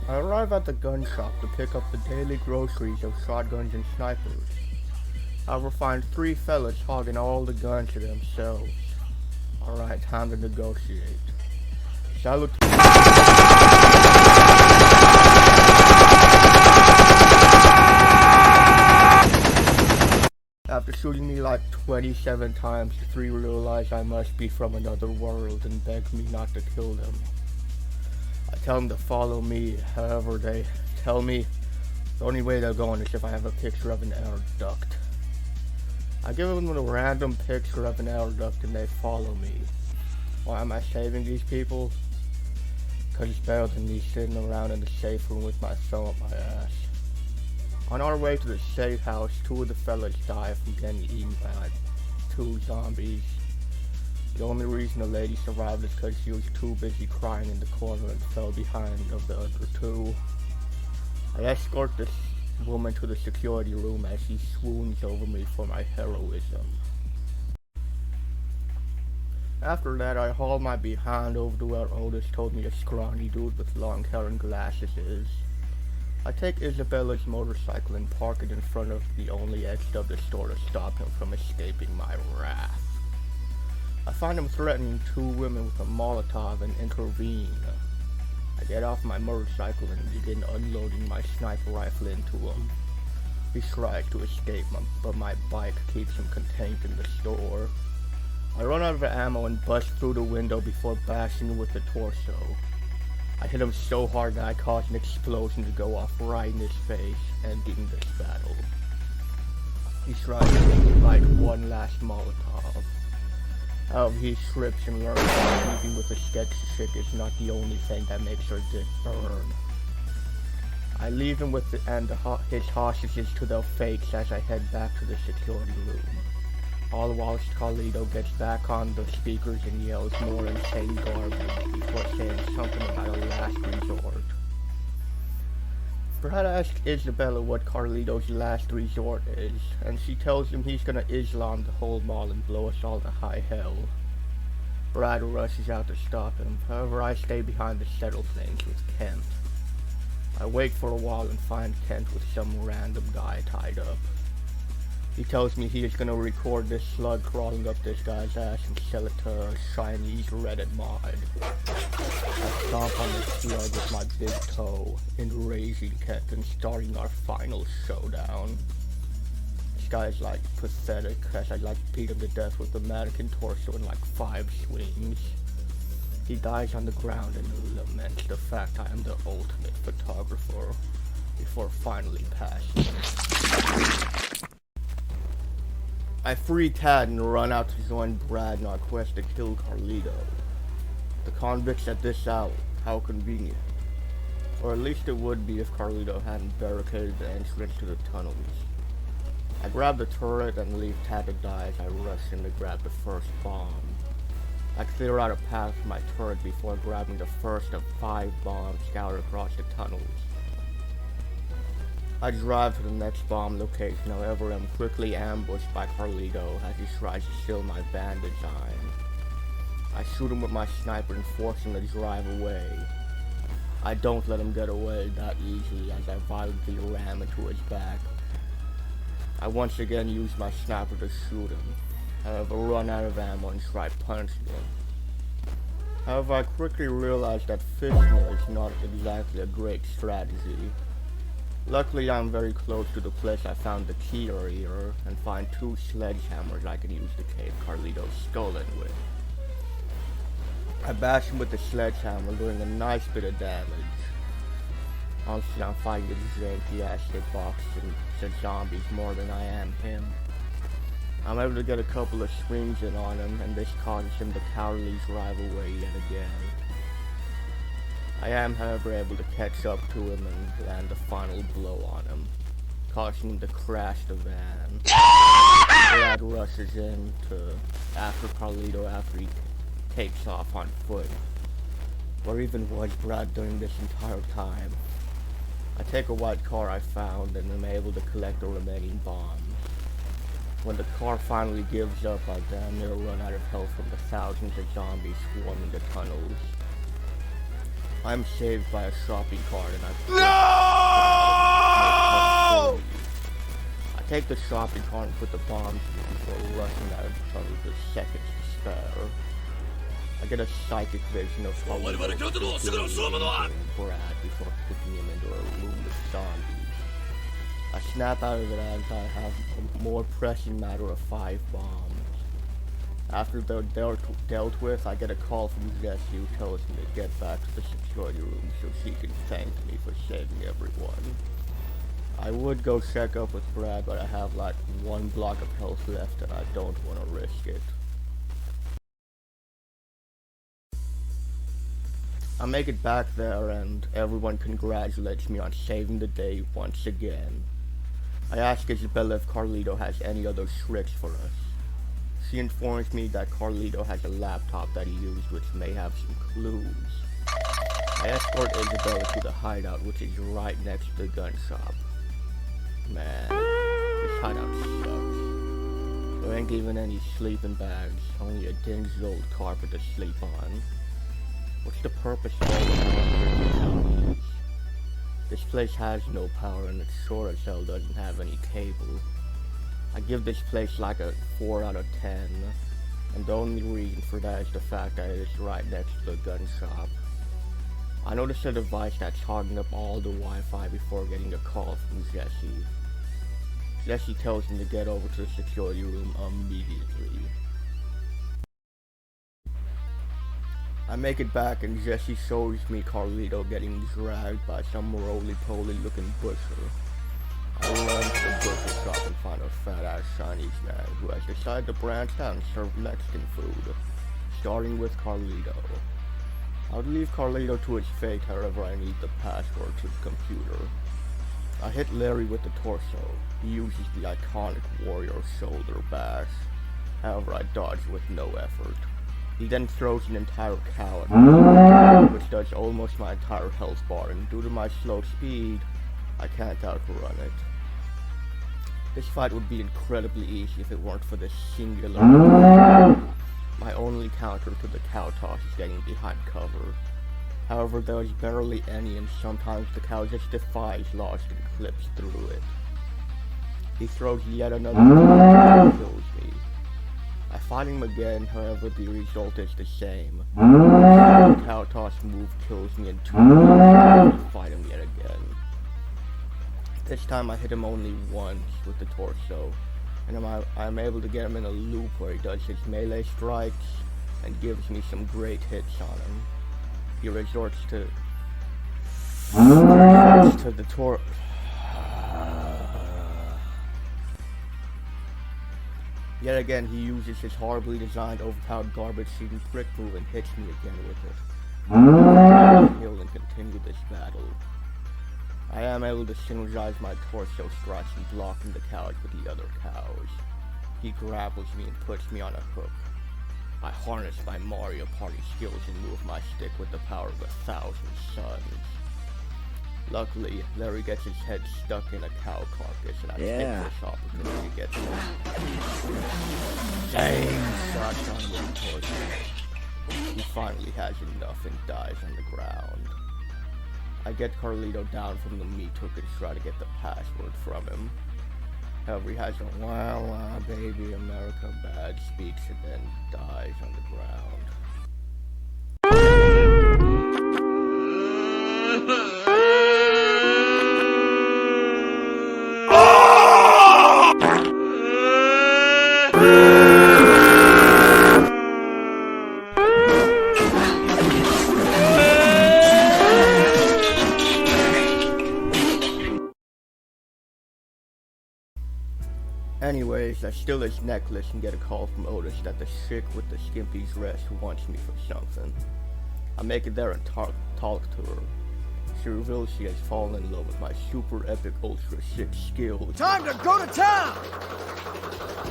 I arrive at the gun shop to pick up the daily groceries of shotguns and snipers. I will find three fellas hogging all the guns to themselves. Alright, time to negotiate. Salute. After shooting me like 27 times, the three realize I must be from another world and beg me not to kill them. I tell them to follow me, however they tell me the only way they're going is if I have a picture of an air duct. I give them a random picture of an air duct and they follow me. Why am I saving these people? Because it's better than me sitting around in the safe room with my thumb up my ass. On our way to the safe house, two of the fellas die from getting eaten by two zombies. The only reason the lady survived is because she was too busy crying in the corner and fell behind of the other two. I escort this woman to the security room as she swoons over me for my heroism. After that, I haul my behind over to where Otis told me a scrawny dude with long hair and glasses is. I take Isabella's motorcycle and park it in front of the only exit of the store to stop him from escaping my wrath. I find him threatening two women with a Molotov and intervene. I get off my motorcycle and begin unloading my sniper rifle into him. He tries to escape, but my bike keeps him contained in the store. I run out of ammo and bust through the window before bashing him with the torso. I hit him so hard that I caused an explosion to go off right in his face, ending this battle. He tries to light one last Molotov. However, he trips and learns that sleeping with a sketch chick is not the only thing that makes her dick burn. I leave him with his hostages to their fates as I head back to the security room. All whilst Carlito gets back on the speakers and yells more insane garbage before saying something about a last resort. Brad asks Isabella what Carlito's last resort is, and she tells him he's gonna Islam the whole mall and blow us all to high hell. Brad rushes out to stop him, however I stay behind to settle things with Kent. I wait for a while and find Kent with some random guy tied up. He tells me he is gonna record this slug crawling up this guy's ass and sell it to a Chinese Reddit mod. I stomp on the slug with my big toe, enraging Kent and starting our final showdown. This guy is like pathetic as I like beat him to death with a mannequin torso in like 5 swings. He dies on the ground and laments the fact I am the ultimate photographer before finally passing. I free Tad and run out to join Brad in our quest to kill Carlito. The convicts at this hour, how convenient. Or at least it would be if Carlito hadn't barricaded the entrance to the tunnels. I grab the turret and leave Tad to die as I rush in to grab the first bomb. I clear out a path for my turret before grabbing the first of 5 bombs scattered across the tunnels. I drive to the next bomb location, however I'm quickly ambushed by Carlito as he tries to steal my bandage iron. I shoot him with my sniper and force him to drive away. I don't let him get away that easily as I violently ram into his back. I once again use my sniper to shoot him, however run out of ammo and try punching him. However, I quickly realize that fishing is not exactly a great strategy. Luckily, I'm very close to the place I found the key earlier and find 2 sledgehammers I can use to cave Carlito's skull in with. I bash him with the sledgehammer, doing a nice bit of damage. Honestly, I'm fighting the janky ass hitboxing the zombies more than I am him. I'm able to get a couple of swings in on him, and this causes him to cowardly drive away yet again. I am, however, able to catch up to him and land the final blow on him, causing him to crash the van. Brad rushes in after Carlito after he takes off on foot. Where even was Brad during this entire time? I take a white car I found and am able to collect the remaining bombs. When the car finally gives up, I damn near run out of health from the thousands of zombies swarming the tunnels. I'm saved by a shopping cart and No! I take the shopping cart and put the bombs in before rushing out of the tunnel with seconds to spare. I get a psychic vision of how Brad before kicking him into a room with zombies. I snap out of it as I have a more pressing matter of 5 bombs. After they're dealt with, I get a call from Jessie who tells me to get back to the security room so she can thank me for saving everyone. I would go check up with Brad, but I have like 1 block of health left and I don't want to risk it. I make it back there and everyone congratulates me on saving the day once again. I ask Isabella if Carlito has any other tricks for us. She informs me that Carlito has a laptop that he used which may have some clues. I escort Isabella to the hideout which is right next to the gun shop. Man, this hideout sucks. There ain't even any sleeping bags, only a dingy old carpet to sleep on. What's the purpose of all the power? This place has no power and it sure as hell doesn't have any cable. I give this place like a 4 out of 10, and the only reason for that is the fact that it is right next to the gun shop. I notice a device that's hogging up all the Wi-Fi before getting a call from Jessie. Jessie tells me to get over to the security room immediately. I make it back and Jessie shows me Carlito getting dragged by some roly-poly looking butcher. I run to the butcher shop and find a fat-ass Chinese man who has decided to branch out and serve Mexican food, starting with Carlito. I would leave Carlito to his fate, however I need the password to the computer. I hit Larry with the torso. He uses the iconic warrior shoulder bash. However, I dodge with no effort. He then throws an entire cow at me, which does almost my entire health bar, and due to my slow speed, I can't outrun it. This fight would be incredibly easy if it weren't for this singular My only counter to the cow toss is getting behind cover. However, there is barely any, and sometimes the cow just defies loss and clips through it. He throws yet another and kills me. I fight him again, however the result is the same. The cow toss move kills me in 2 minutes, I fight him yet again. This time I hit him only once with the torso, and I'm able to get him in a loop where he does his melee strikes and gives me some great hits on him. He resorts to the Yet again, he uses his horribly designed, overpowered garbage-shooting prick move and hits me again with it. I heal and continue this battle. I am able to synergize my torso strikes and blocking the cows with the other cows. He grapples me and puts me on a hook. I harness my Mario Party skills and move my stick with the power of 1,000 suns. Luckily, Larry gets his head stuck in a cow carcass, and I take this opportunity to get him. Dang! Shots on him towards me. He finally has enough and dies on the ground. I get Carlito down from the meat hook and try to get the password from him. However, he has a wah wah baby America bad speech and then dies on the ground. Anyways, I steal his necklace and get a call from Otis that the chick with the skimpy dress wants me for something. I make it there and talk to her. She reveals she has fallen in love with my super epic ultra sick skills. Time to go to town!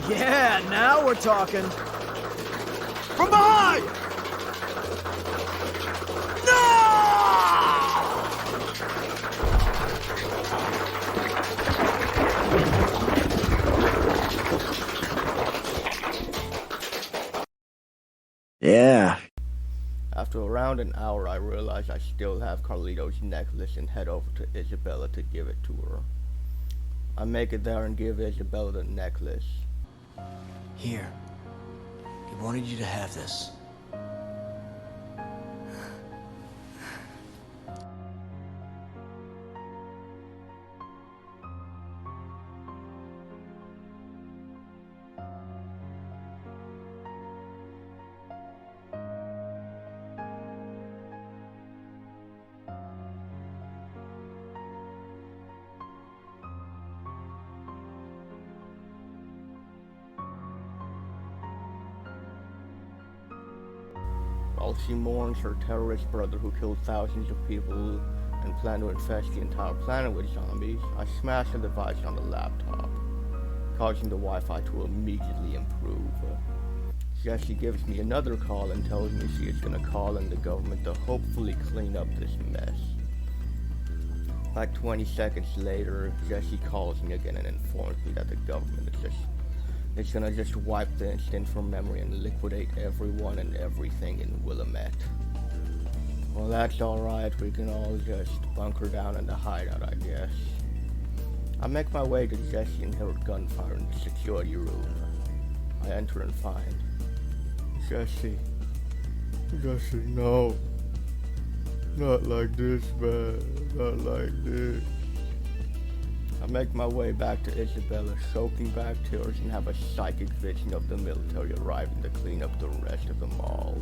Yeah, now we're talking. From behind! No! After After around an hour, I realize I still have Carlito's necklace and head over to Isabella to give it to her. I make it there and give Isabella the necklace. Here. He wanted you to have this. While she mourns her terrorist brother who killed thousands of people and planned to infest the entire planet with zombies, I smash the device on the laptop, causing the Wi-Fi to immediately improve. Jessie gives me another call and tells me she is going to call in the government to hopefully clean up this mess. Like 20 seconds later, Jessie calls me again and informs me that the government is gonna just wipe the incident from memory and liquidate everyone and everything in Willamette. Well, that's alright, we can all just bunker down in the hideout, I guess. I make my way to Jessie and hear gunfire in the security room. I enter and find Jessie, no. Not like this, man. Not like this. I make my way back to Isabella, soaking back tears, and have a psychic vision of the military arriving to clean up the rest of the mall.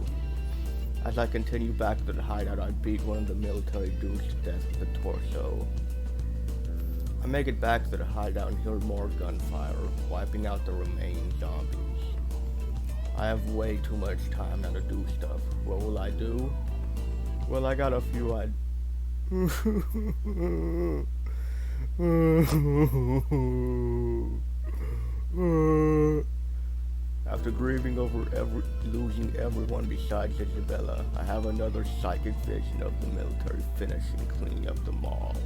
As I continue back to the hideout, I beat one of the military dudes to death with a torso. I make it back to the hideout and hear more gunfire, wiping out the remaining zombies. I have way too much time now to do stuff. What will I do? Well, I got a few ideas. After grieving over losing everyone besides Isabella, I have another psychic vision of the military finishing cleaning up the mall.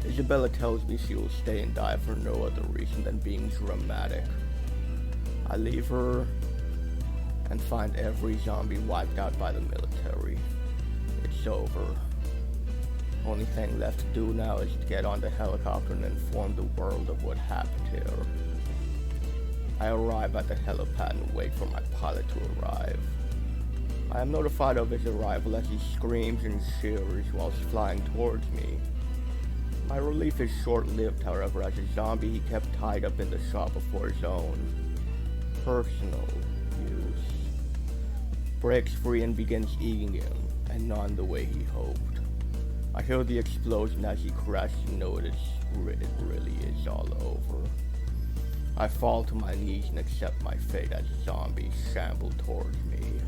Isabella tells me she will stay and die for no other reason than being dramatic. I leave her and find every zombie wiped out by the military. It's over. Only thing left to do now is to get on the helicopter and inform the world of what happened here. I arrive at the helipad and wait for my pilot to arrive. I am notified of his arrival as he screams and cheers whilst flying towards me. My relief is short-lived, however, as a zombie he kept tied up in the shop before his own personal use breaks free and begins eating him, and not the way he hoped. I hear the explosion as he crashes and know it really is all over. I fall to my knees and accept my fate as zombies shamble towards me.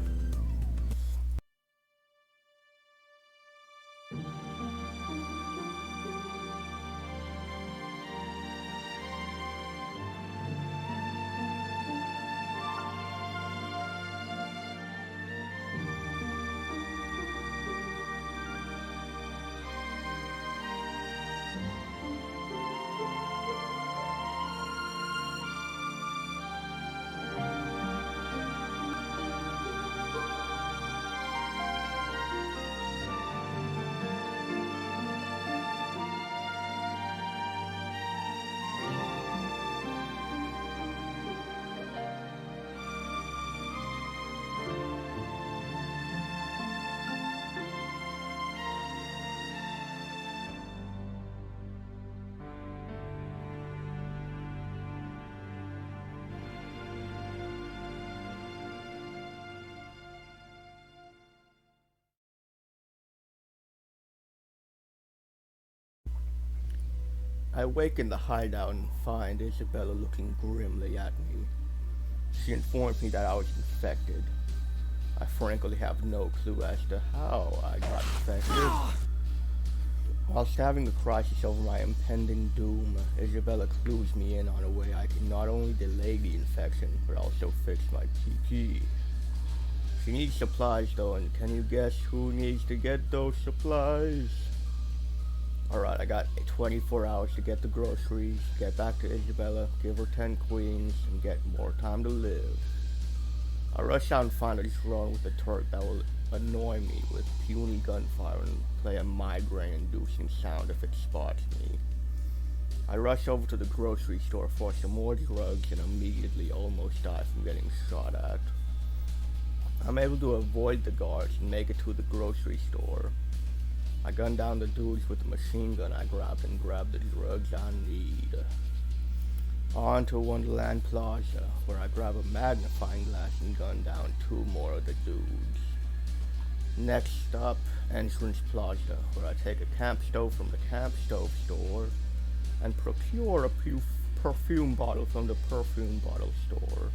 I wake in the hideout and find Isabella looking grimly at me. She informed me that I was infected. I frankly have no clue as to how I got infected. Whilst having a crisis over my impending doom, Isabella clues me in on a way I can not only delay the infection, but also fix my TP. She needs supplies though, and can you guess who needs to get those supplies? Alright, I got 24 hours to get the groceries, get back to Isabella, give her 10 queens, and get more time to live. I rush out and find a drone with a turret that will annoy me with puny gunfire and play a migraine-inducing sound if it spots me. I rush over to the grocery store for some more drugs and immediately almost die from getting shot at. I'm able to avoid the guards and make it to the grocery store. I gun down the dudes with the machine gun I grabbed and grab the drugs I need. On to Wonderland Plaza, where I grab a magnifying glass and gun down 2 more of the dudes. Next stop, Entrance Plaza, where I take a camp stove from the camp stove store and procure a perfume bottle from the perfume bottle store.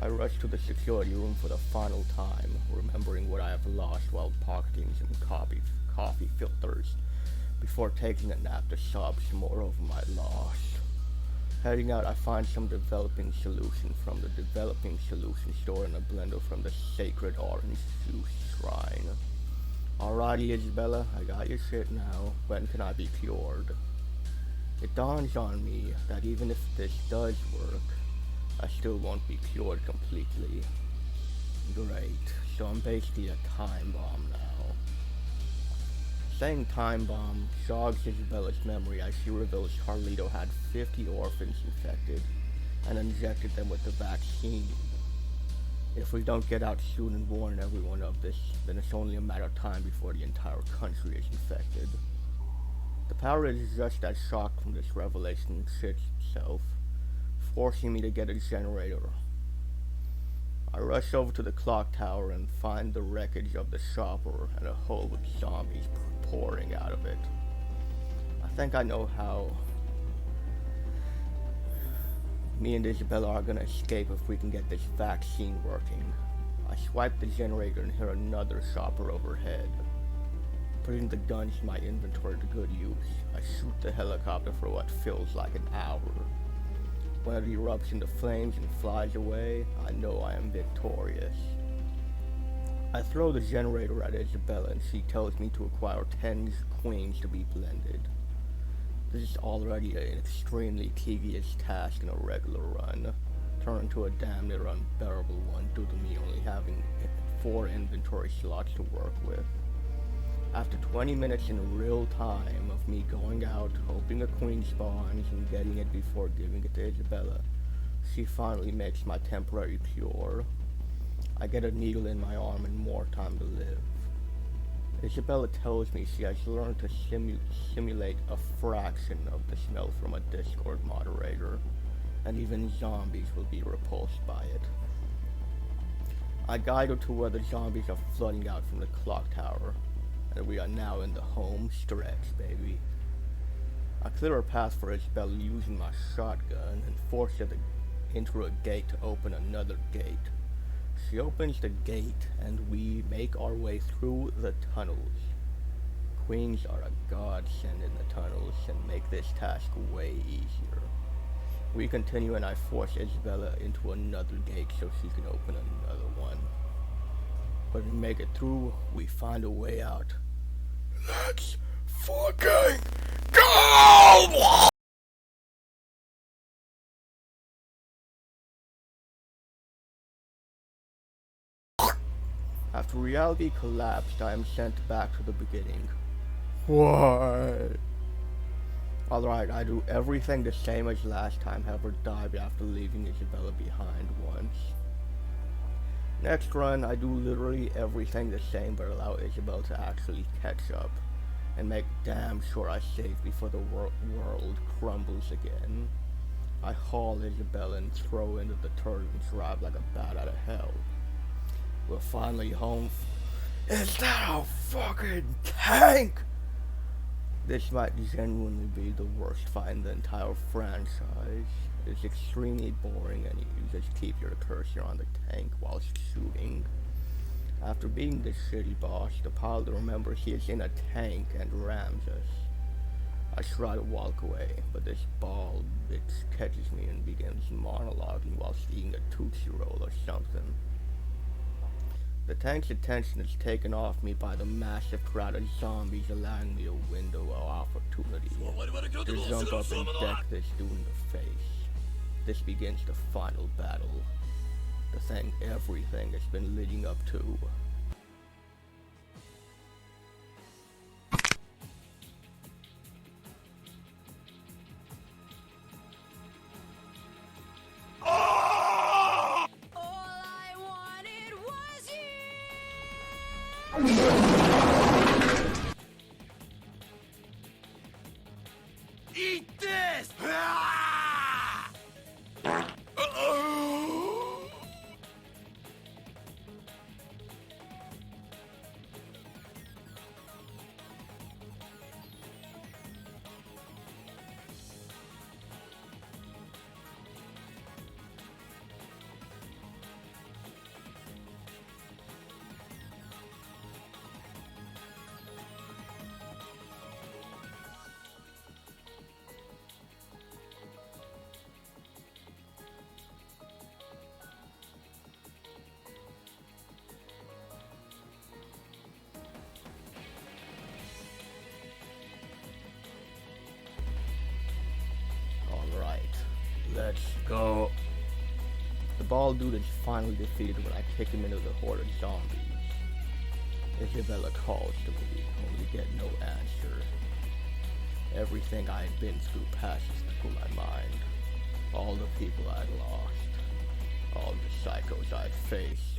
I rush to the security room for the final time, remembering what I have lost while pocketing some coffee filters before taking a nap to sob some more over my loss. Heading out, I find some developing solution from the developing solution store and a blender from the sacred orange juice shrine. Alrighty, Isabella, I got your shit now. When can I be cured? It dawns on me that even if this does work, I still won't be cured completely. Great, so I'm basically a time bomb now. Saying time bomb jogs Isabella's memory as she reveals Carlito had 50 orphans infected and injected them with the vaccine. If we don't get out soon and warn everyone of this, then it's only a matter of time before the entire country is infected. The power is just as shocked from this revelation shits itself, forcing me to get a generator. I rush over to the clock tower and find the wreckage of the shopper and a hole with zombies pouring out of it. I think I know how me and Isabella are gonna escape if we can get this vaccine working. I swipe the generator and hear another shopper overhead. Putting the guns in my inventory to good use, I shoot the helicopter for what feels like an hour. When it erupts into flames and flies away, I know I am victorious. I throw the generator at Isabella and she tells me to acquire 10 queens to be blended. This is already an extremely tedious task in a regular run, turned into a damn near unbearable one due to me only having 4 inventory slots to work with. After 20 minutes in real time of me going out, hoping a queen spawns, and getting it before giving it to Isabella, she finally makes my temporary cure. I get a needle in my arm and more time to live. Isabella tells me she has learned to simulate a fraction of the smell from a Discord moderator, and even zombies will be repulsed by it. I guide her to where the zombies are flooding out from the clock tower, and we are now in the home stretch, baby. I clear a path for Isabella using my shotgun and force her into a gate to open another gate. She opens the gate and we make our way through the tunnels. Queens are a godsend in the tunnels and make this task way easier. We continue and I force Isabella into another gate so she can open another one. When we make it through, we find a way out. Let's fucking go! After reality collapsed, I am sent back to the beginning. What? Alright, I do everything the same as last time, however died after leaving Isabella behind once. Next run, I do literally everything the same but allow Isabella to actually catch up, and make damn sure I save before the world crumbles again. I haul Isabella and throw into the turret and drive like a bat out of hell. We're finally home. Is that a fucking tank? This might genuinely be the worst fight in the entire franchise. It's extremely boring and you just keep your cursor on the tank while shooting. After beating the shitty boss, the pilot remembers he is in a tank and rams us. I try to walk away, but this bald bitch catches me and begins monologuing whilst eating a Tootsie Roll or something. The tank's attention is taken off me by the massive crowd of zombies, allowing me a window of opportunity to jump up and deck this dude in the face. This begins the final battle. to thank everything it's been leading up to. Eat this! Let's go. The bald dude is finally defeated when I kick him into the horde of zombies. Isabella calls to me, only get no answer. Everything I had been through passes through my mind. All the people I'd lost. All the psychos I'd faced.